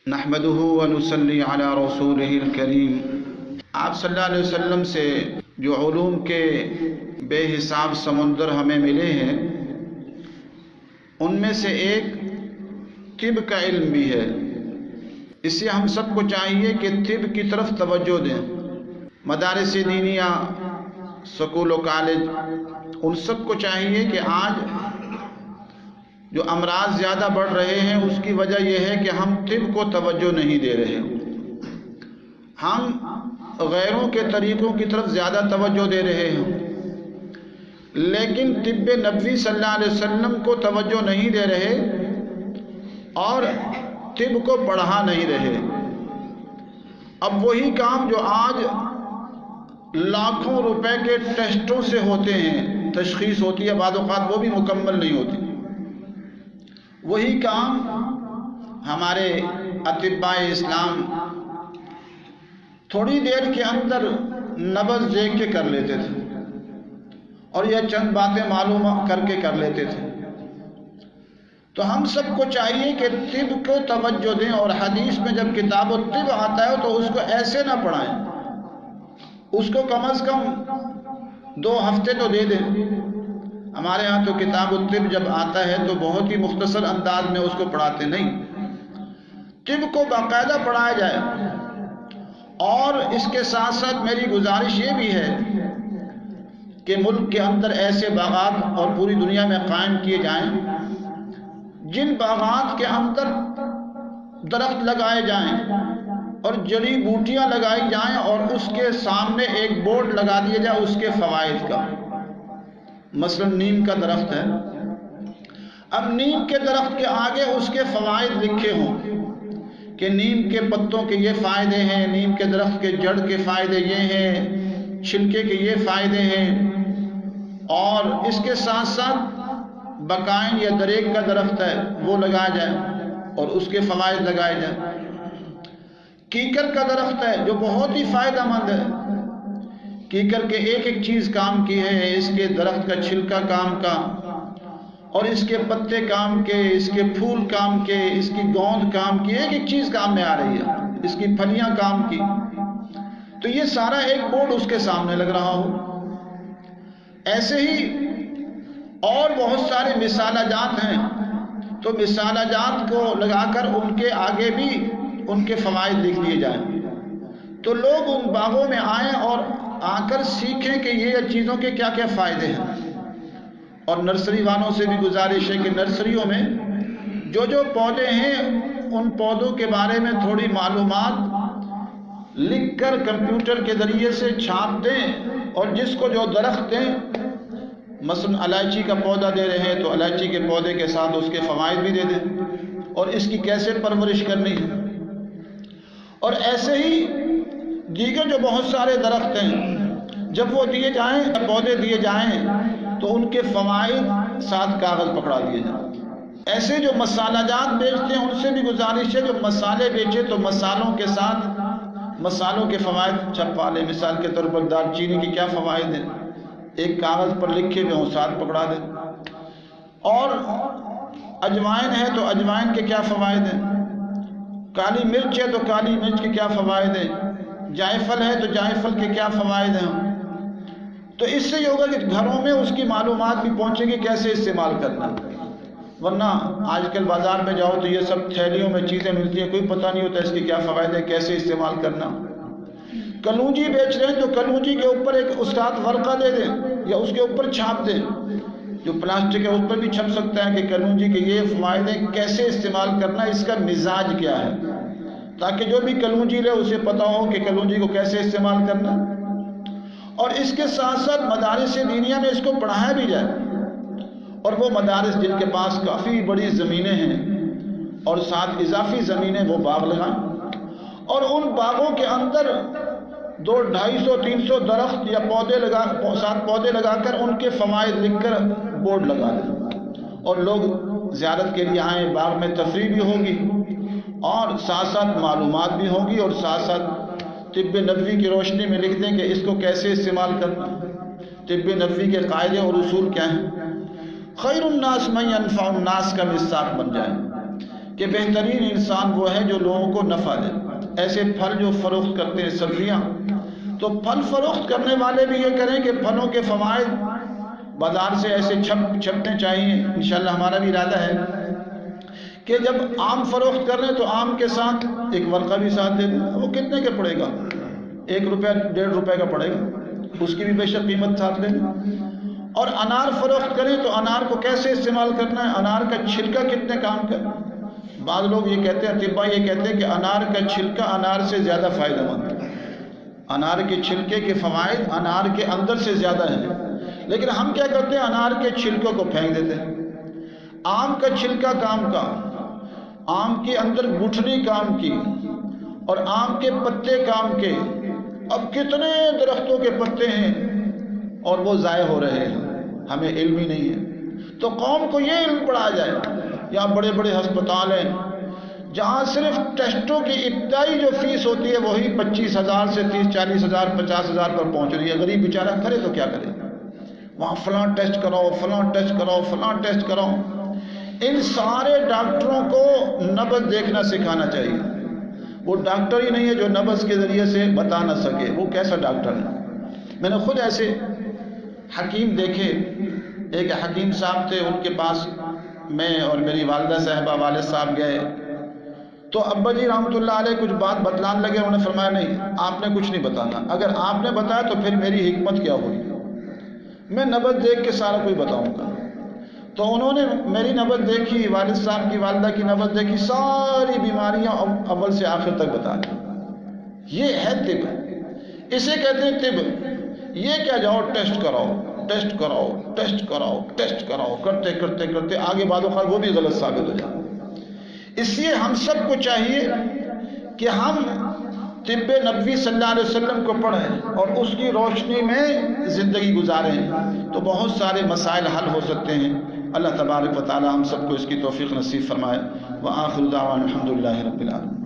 نحمده ونصلی علی رسولہ الکریم۔ آپ صلی اللہ علیہ وسلم سے جو علوم کے بے حساب سمندر ہمیں ملے ہیں، ان میں سے ایک طب کا علم بھی ہے۔ اس سے ہم سب کو چاہیے کہ طب کی طرف توجہ دیں۔ مدارس دینیہ، سکول و کالج، ان سب کو چاہیے کہ آج جو امراض زیادہ بڑھ رہے ہیں اس کی وجہ یہ ہے کہ ہم طب کو توجہ نہیں دے رہے۔ ہم غیروں کے طریقوں کی طرف زیادہ توجہ دے رہے ہیں، لیکن طب نبوی صلی اللہ علیہ وسلم کو توجہ نہیں دے رہے اور طب کو بڑھا نہیں رہے۔ اب وہی کام جو آج لاکھوں روپے کے ٹیسٹوں سے ہوتے ہیں، تشخیص ہوتی ہے، بعض اوقات وہ بھی مکمل نہیں ہوتی، وہی کام ہمارے اطباء اسلام تھوڑی دیر کے اندر نبض دیکھ کے کر لیتے تھے اور یہ چند باتیں معلوم کر کے کر لیتے تھے۔ تو ہم سب کو چاہیے کہ طب کو توجہ دیں، اور حدیث میں جب کتاب الطب آتا ہے تو اس کو ایسے نہ پڑھائیں، اس کو کم از کم 2 ہفتے تو دے دیں۔ ہمارے ہاں تو کتاب الطب جب آتا ہے تو بہت ہی مختصر انداز میں اس کو پڑھاتے نہیں، طب کو باقاعدہ پڑھایا جائے۔ اور اس کے ساتھ ساتھ میری گزارش یہ بھی ہے کہ ملک کے اندر ایسے باغات اور پوری دنیا میں قائم کیے جائیں جن باغات کے اندر درخت لگائے جائیں اور جڑی بوٹیاں لگائی جائیں اور اس کے سامنے ایک بورڈ لگا دیا جائے اس کے فوائد کا۔ مثلا نیم کا درخت ہے، اب نیم کے درخت کے آگے اس کے فوائد لکھے ہوں کہ نیم کے پتوں کے یہ فائدے ہیں، نیم کے درخت کے جڑ کے فائدے یہ ہیں، چھلکے کے یہ فائدے ہیں، اور اس کے ساتھ ساتھ بقائن یا دریک کا درخت ہے وہ لگایا جائے اور اس کے فوائد لگائے جائیں۔ کیکر کا درخت ہے جو بہت ہی فائدہ مند ہے، کیکر کے ایک ایک چیز کام کی ہے، اس کے درخت کا چھلکا کام کا، اور اس کے پتے کام کے، اس کے پھول کام کے، اس کی گوند کام کی، ایک ایک چیز کام میں آ رہی ہے، اس کی پھلیاں کام کی۔ تو یہ سارا ایک بورڈ اس کے سامنے لگ رہا ہو۔ ایسے ہی اور بہت سارے مثالہ جات ہیں، تو مثالہ جات کو لگا کر ان کے آگے بھی ان کے فوائد لکھ دیے جائیں، تو لوگ ان باغوں میں آئیں اور آ کر سیکھیں کہ یہ چیزوں کے کیا کیا فائدے ہیں۔ اور نرسری والوں سے بھی گزارش ہے کہ نرسریوں میں جو جو پودے ہیں ان پودوں کے بارے میں تھوڑی معلومات لکھ کر کمپیوٹر کے ذریعے سے چھاپ دیں، اور جس کو جو درخت دیں، مثلا الائچی کا پودا دے رہے ہیں تو الائچی کے پودے کے ساتھ اس کے فوائد بھی دے دیں اور اس کی کیسے پرورش کرنی ہے۔ اور ایسے ہی دیگر جو بہت سارے درخت ہیں، جب وہ دیے جائیں، پودے دیے جائیں تو ان کے فوائد ساتھ کاغذ پکڑا دیے جائیں۔ ایسے جو مسالہ جات بیچتے ہیں ان سے بھی گزارش ہے جو مسالے بیچے تو مسالوں کے ساتھ مسالوں کے فوائد چھپوا لیں۔ مثال کے طور پر دار چینی کے کیا فوائد ہیں ایک کاغذ پر لکھے ہوئے ہوں، ساتھ پکڑا دیں۔ اور اجوائن ہے تو اجوائن کے کیا فوائد ہیں، کالی مرچ ہے تو کالی مرچ کے کیا فوائد ہیں، جائفل ہے تو جائفل کے کیا فوائد ہیں۔ تو اس سے یہ ہوگا کہ گھروں میں اس کی معلومات بھی پہنچیں گی کیسے استعمال کرنا۔ ورنہ آج کل بازار میں جاؤ تو یہ سب تھیلیوں میں چیزیں ملتی ہیں، کوئی پتہ نہیں ہوتا اس کے کیا فوائد ہیں، کیسے استعمال کرنا۔ کلونجی بیچ رہے ہیں تو کلونجی کے اوپر ایک استاد ورقہ دے دیں یا اس کے اوپر چھاپ دیں، جو پلاسٹک ہے اس پر بھی چھپ سکتا ہے کہ کلونجی کے یہ فوائد ہیں، کیسے استعمال کرنا، اس کا مزاج کیا ہے، تاکہ جو بھی کلونجی لے اسے پتہ ہو کہ کلونجی کو کیسے استعمال کرنا۔ اور اس کے ساتھ ساتھ مدارس دینیہ میں اس کو پڑھایا بھی جائے، اور وہ مدارس جن کے پاس کافی بڑی زمینیں ہیں اور ساتھ اضافی زمینیں وہ باغ لگائیں، اور ان باغوں کے اندر 200، 250، 300 درخت یا پودے لگا کر ان کے فوائد لکھ کر بورڈ لگا دیں، اور لوگ زیارت کے لیے آئیں، باغ میں تفریح بھی ہوگی اور ساتھ ساتھ معلومات بھی ہوگی، اور ساتھ ساتھ طب نبوی کی روشنی میں لکھ دیں کہ اس کو کیسے استعمال کرنا، طب نبوی کے قاعدے اور اصول کیا ہیں۔ خیر الناس من ينفع الناس کا مصداق بن جائے کہ بہترین انسان وہ ہے جو لوگوں کو نفع دے. ایسے پھل جو فروخت کرتے ہیں، سبزیاں، تو پھل فروخت کرنے والے بھی یہ کریں کہ پھلوں کے فوائد بازار سے ایسے چھپنے چاہیے. انشاءاللہ ہمارا بھی ارادہ ہے کہ جب آم فروخت کر رہے ہیں تو آم کے ساتھ ایک ورقہ بھی ساتھ دے دیں. وہ کتنے کا پڑے گا؟ 1 روپیہ 1.5 روپے کا پڑے گا، اس کی بھی بے شک قیمت ساتھ لیں. اور انار فروخت کریں تو انار کو کیسے استعمال کرنا ہے، انار کا چھلکا کتنے کام کا. بعض لوگ یہ کہتے ہیں، اطباء یہ کہتے ہیں کہ انار کا چھلکا انار سے زیادہ فائدہ مند ہے. انار کے چھلکے کے فوائد انار کے اندر سے زیادہ ہیں، لیکن ہم کیا کرتے ہیں، انار کے چھلکوں کو پھینک دیتے ہیں. آم کا چھلکا کام کا، آم کے اندر گٹھلی کام کی، اور آم کے پتے کام کے. اب کتنے درختوں کے پتے ہیں اور وہ ضائع ہو رہے ہیں، ہمیں علم ہی نہیں ہے. تو قوم کو یہ علم پڑھایا جائے. یا بڑے بڑے ہسپتال ہیں جہاں صرف ٹیسٹوں کی ابتدائی جو فیس ہوتی ہے وہی 25,000 سے 30-40,000 50,000 پر پہنچ رہی ہے. غریب بیچارہ کرے تو کیا کرے؟ وہاں فلاں ٹیسٹ کراؤ، فلاں ٹیسٹ کراؤ، فلاں ٹیسٹ کراؤ. ان سارے ڈاکٹروں کو نبض دیکھنا سکھانا چاہیے. وہ ڈاکٹر ہی نہیں ہے جو نبض کے ذریعے سے بتا نہ سکے، وہ کیسا ڈاکٹر ہے؟ میں نے خود ایسے حکیم دیکھے. ایک حکیم صاحب تھے، ان کے پاس میں اور میری والدہ صاحبہ، والد صاحب گئے تو ابا جی رحمۃ اللہ علیہ کچھ بات بتلانے لگے. انہوں نے فرمایا نہیں، آپ نے کچھ نہیں بتانا. اگر آپ نے بتایا تو پھر میری حکمت کیا ہوئی؟ میں نبض دیکھ کے سارا کوئی بتاؤں گا. تو انہوں نے میری نبض دیکھی، والد صاحب کی والدہ کی نبض دیکھی، ساری بیماریاں اول سے آخر تک بتا دی. یہ ہے طب، اسے کہتے ہیں طب. یہ کیا جاؤ ٹیسٹ کراؤ، ٹیسٹ کراؤ، ٹیسٹ کراؤ، ٹیسٹ کراؤ، کرتے کرتے کرتے آگے بعد اوقات وہ بھی غلط ثابت ہو جائے. اس لیے ہم سب کو چاہیے کہ ہم طب نبوی صلی اللہ علیہ وسلم کو پڑھیں اور اس کی روشنی میں زندگی گزاریں تو بہت سارے مسائل حل ہو سکتے ہیں. اللہ تبارک و تعالی ہم سب کو اس کی توفیق نصیب فرمائے. وآخر دعوانا الحمدللہ رب العالمین.